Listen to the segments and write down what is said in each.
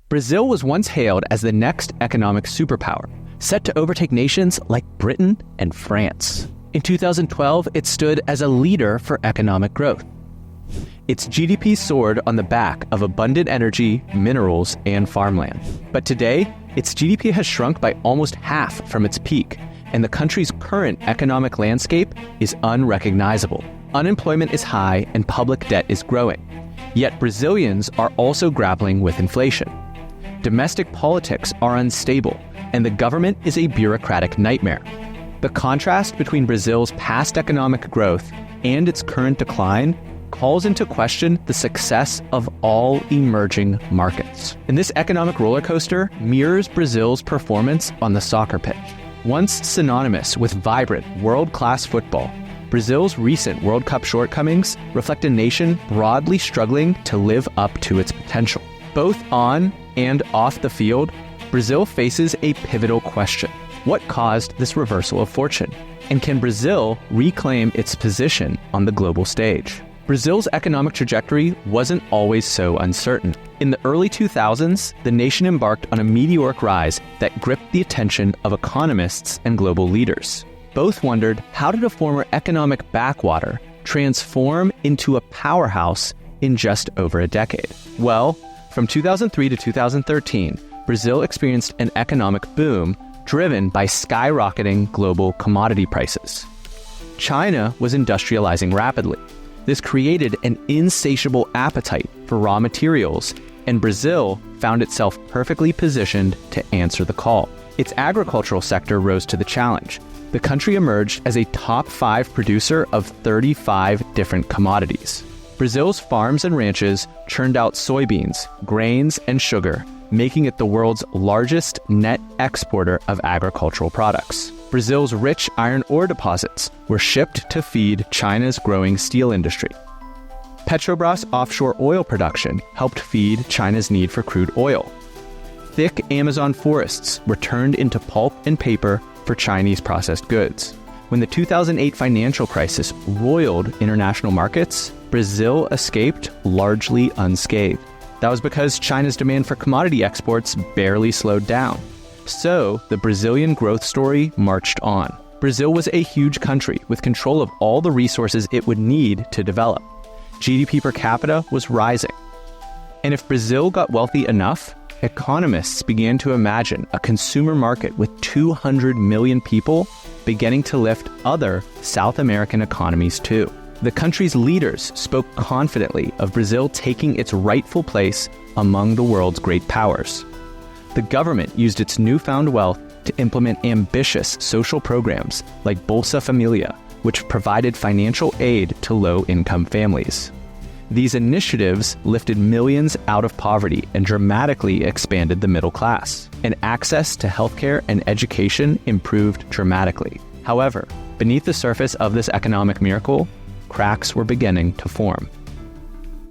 Brazil was once hailed as the next economic superpower, set to overtake nations like Britain and France. In 2012, it stood as a leader for economic growth. Its GDP soared on the back of abundant energy, minerals, and farmland. But today, its GDP has shrunk by almost half from its peak, and the country's current economic landscape is unrecognizable. Unemployment is high and public debt is growing. Yet Brazilians are also grappling with inflation. Domestic politics are unstable, and the government is a bureaucratic nightmare. The contrast between Brazil's past economic growth and its current decline calls into question the success of all emerging markets. And this economic roller coaster mirrors Brazil's performance on the soccer pitch. Once synonymous with vibrant, world-class football, Brazil's recent World Cup shortcomings reflect a nation broadly struggling to live up to its potential. Both on and off the field, Brazil faces a pivotal question. What caused this reversal of fortune? And can Brazil reclaim its position on the global stage? Brazil's economic trajectory wasn't always so uncertain. In the early 2000s, the nation embarked on a meteoric rise that gripped the attention of economists and global leaders. Both wondered, how did a former economic backwater transform into a powerhouse in just over a decade? Well, from 2003 to 2013, Brazil experienced an economic boom driven by skyrocketing global commodity prices. China was industrializing rapidly. This created an insatiable appetite for raw materials, and Brazil found itself perfectly positioned to answer the call. Its agricultural sector rose to the challenge. The country emerged as a top 5 producer of 35 different commodities. Brazil's farms and ranches churned out soybeans, grains, and sugar, making it the world's largest net exporter of agricultural products. Brazil's rich iron ore deposits were shipped to feed China's growing steel industry. Petrobras offshore oil production helped feed China's need for crude oil. Thick Amazon forests were turned into pulp and paper for Chinese processed goods. When the 2008 financial crisis roiled international markets, Brazil escaped largely unscathed. That was because China's demand for commodity exports barely slowed down. So, the Brazilian growth story marched on. Brazil was a huge country with control of all the resources it would need to develop. GDP per capita was rising. And if Brazil got wealthy enough, economists began to imagine a consumer market with 200 million people beginning to lift other South American economies too. The country's leaders spoke confidently of Brazil taking its rightful place among the world's great powers. The government used its newfound wealth to implement ambitious social programs like Bolsa Familia, which provided financial aid to low-income families. These initiatives lifted millions out of poverty and dramatically expanded the middle class, and access to healthcare and education improved dramatically. However, beneath the surface of this economic miracle, cracks were beginning to form.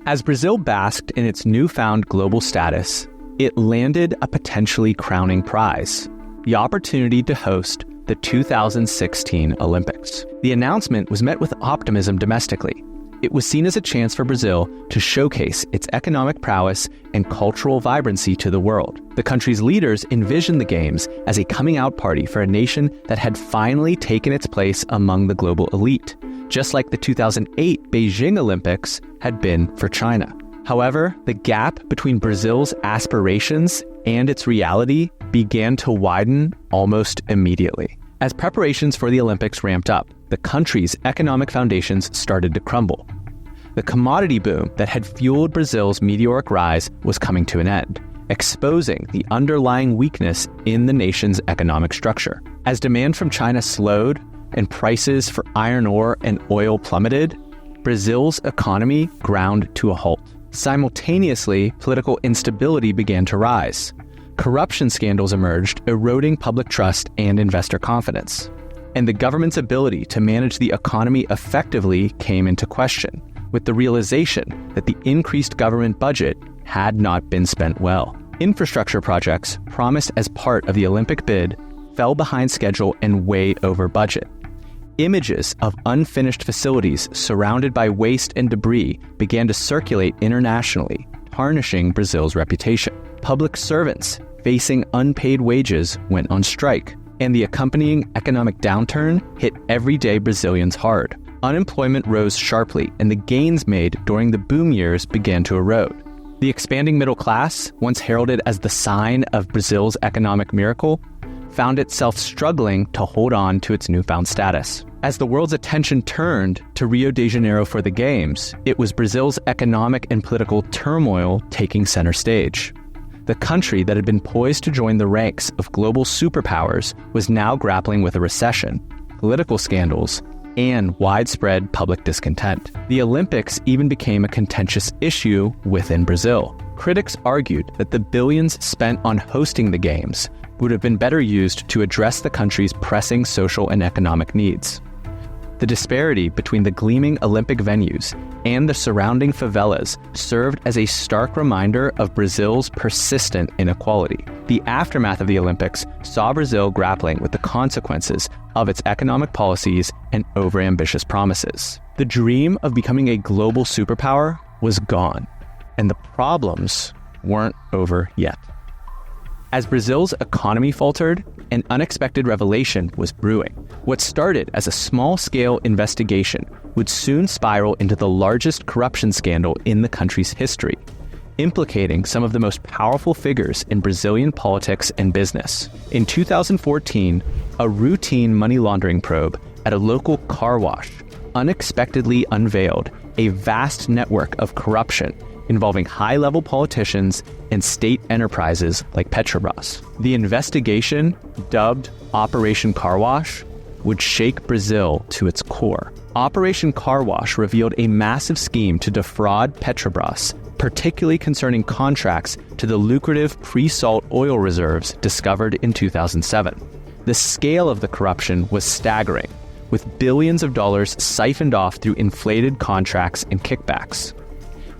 As Brazil basked in its newfound global status, it landed a potentially crowning prize: the opportunity to host the 2016 Olympics. The announcement was met with optimism domestically. It was seen as a chance for Brazil to showcase its economic prowess and cultural vibrancy to the world. The country's leaders envisioned the Games as a coming-out party for a nation that had finally taken its place among the global elite, just like the 2008 Beijing Olympics had been for China. However, the gap between Brazil's aspirations and its reality began to widen almost immediately. As preparations for the Olympics ramped up, the country's economic foundations started to crumble. The commodity boom that had fueled Brazil's meteoric rise was coming to an end, exposing the underlying weakness in the nation's economic structure. As demand from China slowed and prices for iron ore and oil plummeted, Brazil's economy ground to a halt. Simultaneously, political instability began to rise. Corruption scandals emerged, eroding public trust and investor confidence. And the government's ability to manage the economy effectively came into question, with the realization that the increased government budget had not been spent well. Infrastructure projects promised as part of the Olympic bid fell behind schedule and way over budget. Images of unfinished facilities surrounded by waste and debris began to circulate internationally, tarnishing Brazil's reputation. Public servants facing unpaid wages went on strike, and the accompanying economic downturn hit everyday Brazilians hard. Unemployment rose sharply, and the gains made during the boom years began to erode. The expanding middle class, once heralded as the sign of Brazil's economic miracle, found itself struggling to hold on to its newfound status. As the world's attention turned to Rio de Janeiro for the Games, it was Brazil's economic and political turmoil taking center stage. The country that had been poised to join the ranks of global superpowers was now grappling with a recession, political scandals, and widespread public discontent. The Olympics even became a contentious issue within Brazil. Critics argued that the billions spent on hosting the Games would have been better used to address the country's pressing social and economic needs. The disparity between the gleaming Olympic venues and the surrounding favelas served as a stark reminder of Brazil's persistent inequality. The aftermath of the Olympics saw Brazil grappling with the consequences of its economic policies and overambitious promises. The dream of becoming a global superpower was gone, and the problems weren't over yet. As Brazil's economy faltered, an unexpected revelation was brewing. What started as a small-scale investigation would soon spiral into the largest corruption scandal in the country's history, implicating some of the most powerful figures in Brazilian politics and business. In 2014, a routine money laundering probe at a local car wash unexpectedly unveiled a vast network of corruption involving high-level politicians and state enterprises like Petrobras. The investigation, dubbed Operation Car Wash, would shake Brazil to its core. Operation Car Wash revealed a massive scheme to defraud Petrobras, particularly concerning contracts to the lucrative pre-salt oil reserves discovered in 2007. The scale of the corruption was staggering, with billions of dollars siphoned off through inflated contracts and kickbacks.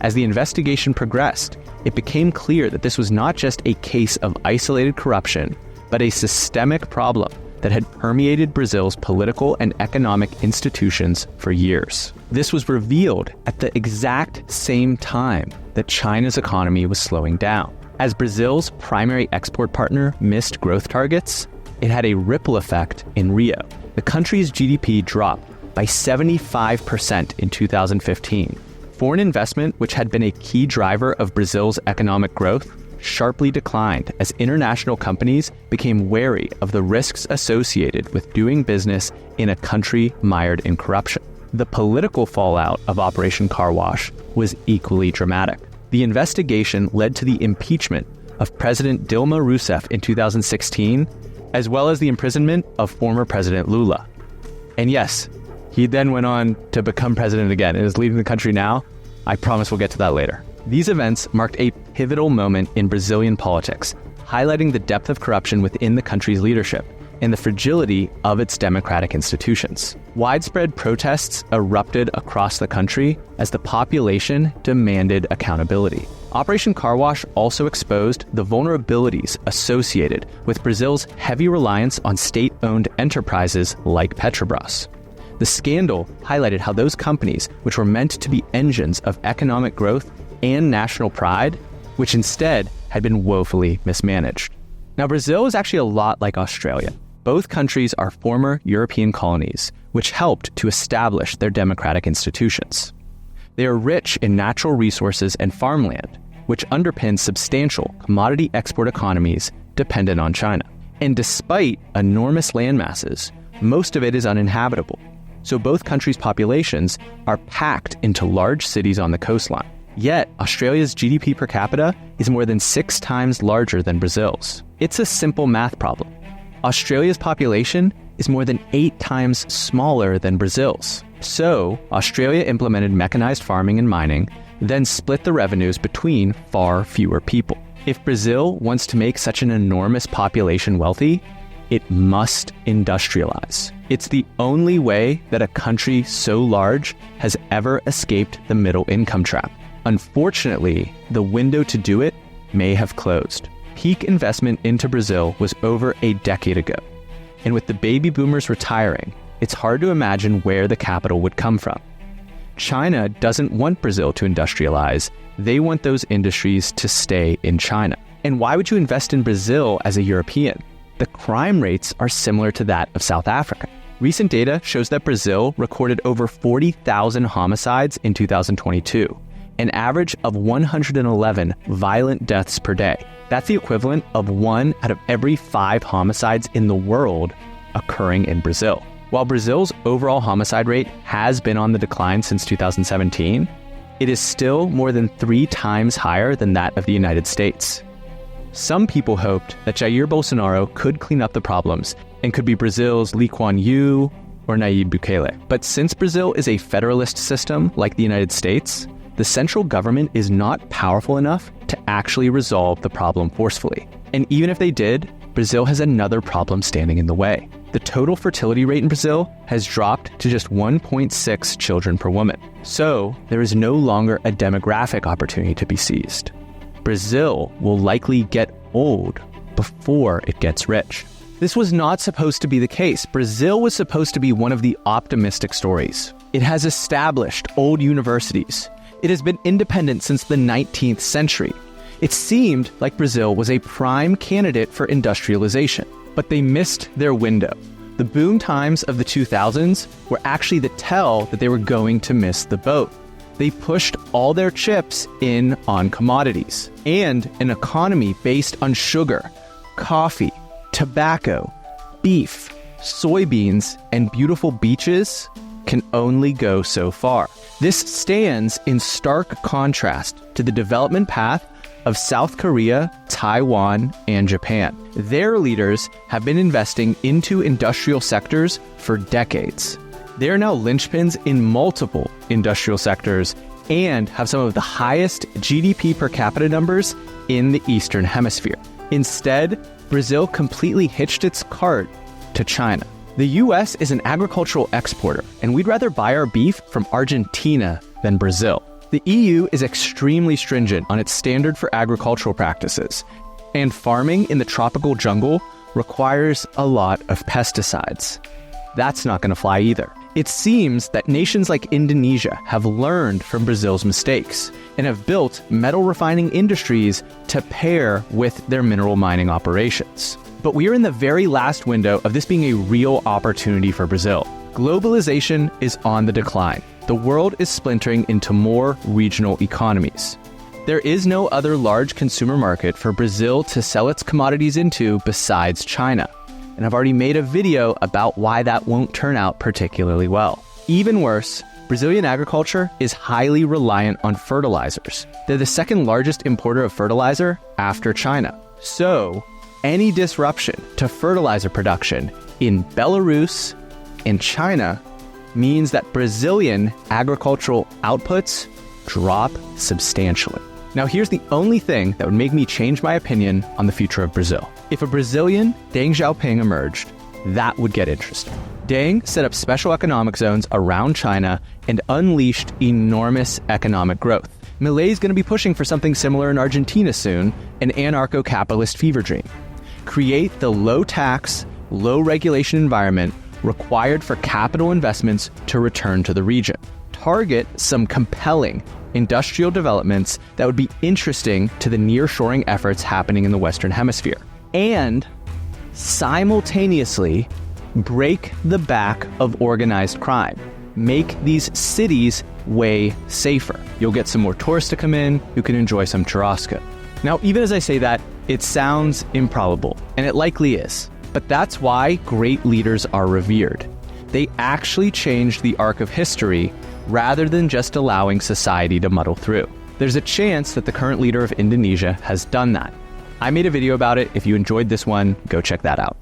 As the investigation progressed, it became clear that this was not just a case of isolated corruption, but a systemic problem that had permeated Brazil's political and economic institutions for years. This was revealed at the exact same time that China's economy was slowing down. As Brazil's primary export partner missed growth targets, it had a ripple effect in Rio. The country's GDP dropped by 75% in 2015. Foreign investment, which had been a key driver of Brazil's economic growth, sharply declined as international companies became wary of the risks associated with doing business in a country mired in corruption. The political fallout of Operation Car Wash was equally dramatic. The investigation led to the impeachment of President Dilma Rousseff in 2016, as well as the imprisonment of former President Lula. And yes, he then went on to become president again and is leading the country now. I promise we'll get to that later. These events marked a pivotal moment in Brazilian politics, highlighting the depth of corruption within the country's leadership and the fragility of its democratic institutions. Widespread protests erupted across the country as the population demanded accountability. Operation Car Wash also exposed the vulnerabilities associated with Brazil's heavy reliance on state-owned enterprises like Petrobras. The scandal highlighted how those companies, which were meant to be engines of economic growth and national pride, which instead had been woefully mismanaged. Now, Brazil is actually a lot like Australia. Both countries are former European colonies, which helped to establish their democratic institutions. They are rich in natural resources and farmland, which underpins substantial commodity export economies dependent on China. And despite enormous land masses, most of it is uninhabitable. So both countries' populations are packed into large cities on the coastline. Yet, Australia's GDP per capita is more than 6 times larger than Brazil's. It's a simple math problem. Australia's population is more than 8 times smaller than Brazil's. So, Australia implemented mechanized farming and mining, then split the revenues between far fewer people. If Brazil wants to make such an enormous population wealthy, it must industrialize. It's the only way that a country so large has ever escaped the middle income trap. Unfortunately, the window to do it may have closed. Peak investment into Brazil was over a decade ago. And with the baby boomers retiring, it's hard to imagine where the capital would come from. China doesn't want Brazil to industrialize. They want those industries to stay in China. And why would you invest in Brazil as a European? The crime rates are similar to that of South Africa. Recent data shows that Brazil recorded over 40,000 homicides in 2022, an average of 111 violent deaths per day. That's the equivalent of 1 out of every 5 homicides in the world occurring in Brazil. While Brazil's overall homicide rate has been on the decline since 2017, it is still more than 3 times higher than that of the United States. Some people hoped that Jair Bolsonaro could clean up the problems and could be Brazil's Lee Kuan Yew or Nayib Bukele. But since Brazil is a federalist system like the United States, the central government is not powerful enough to actually resolve the problem forcefully. And even if they did, Brazil has another problem standing in the way. The total fertility rate in Brazil has dropped to just 1.6 children per woman. So there is no longer a demographic opportunity to be seized. Brazil will likely get old before it gets rich. This was not supposed to be the case. Brazil was supposed to be one of the optimistic stories. It has established old universities. It has been independent since the 19th century. It seemed like Brazil was a prime candidate for industrialization, but they missed their window. The boom times of the 2000s were actually the tell that they were going to miss the boat. They pushed all their chips in on commodities, and an economy based on sugar, coffee, tobacco, beef, soybeans, and beautiful beaches can only go so far. This stands in stark contrast to the development path of South Korea, Taiwan, and Japan. Their leaders have been investing into industrial sectors for decades. They are now linchpins in multiple industrial sectors and have some of the highest GDP per capita numbers in the Eastern Hemisphere. Instead, Brazil completely hitched its cart to China. The US is an agricultural exporter, and we'd rather buy our beef from Argentina than Brazil. The EU is extremely stringent on its standard for agricultural practices, and farming in the tropical jungle requires a lot of pesticides. That's not going to fly either. It seems that nations like Indonesia have learned from Brazil's mistakes and have built metal refining industries to pair with their mineral mining operations. But we are in the very last window of this being a real opportunity for Brazil. Globalization is on the decline. The world is splintering into more regional economies. There is no other large consumer market for Brazil to sell its commodities into besides China. And I've already made a video about why that won't turn out particularly well. Even worse, Brazilian agriculture is highly reliant on fertilizers. They're the second largest importer of fertilizer after China. So, any disruption to fertilizer production in Belarus and China means that Brazilian agricultural outputs drop substantially. Now here's the only thing that would make me change my opinion on the future of Brazil. If a Brazilian Deng Xiaoping emerged, that would get interesting. Deng set up special economic zones around China and unleashed enormous economic growth. Milei is going to be pushing for something similar in Argentina soon, an anarcho-capitalist fever dream. Create the low-tax, low-regulation environment required for capital investments to return to the region. Target some compelling industrial developments that would be interesting to the nearshoring efforts happening in the Western Hemisphere. And simultaneously break the back of organized crime. Make these cities way safer. You'll get some more tourists to come in who can enjoy some churrasco. Now, even as I say that, it sounds improbable, and it likely is. But that's why great leaders are revered. They actually changed the arc of history rather than just allowing society to muddle through. There's a chance that the current leader of Indonesia has done that. I made a video about it. If you enjoyed this one, go check that out.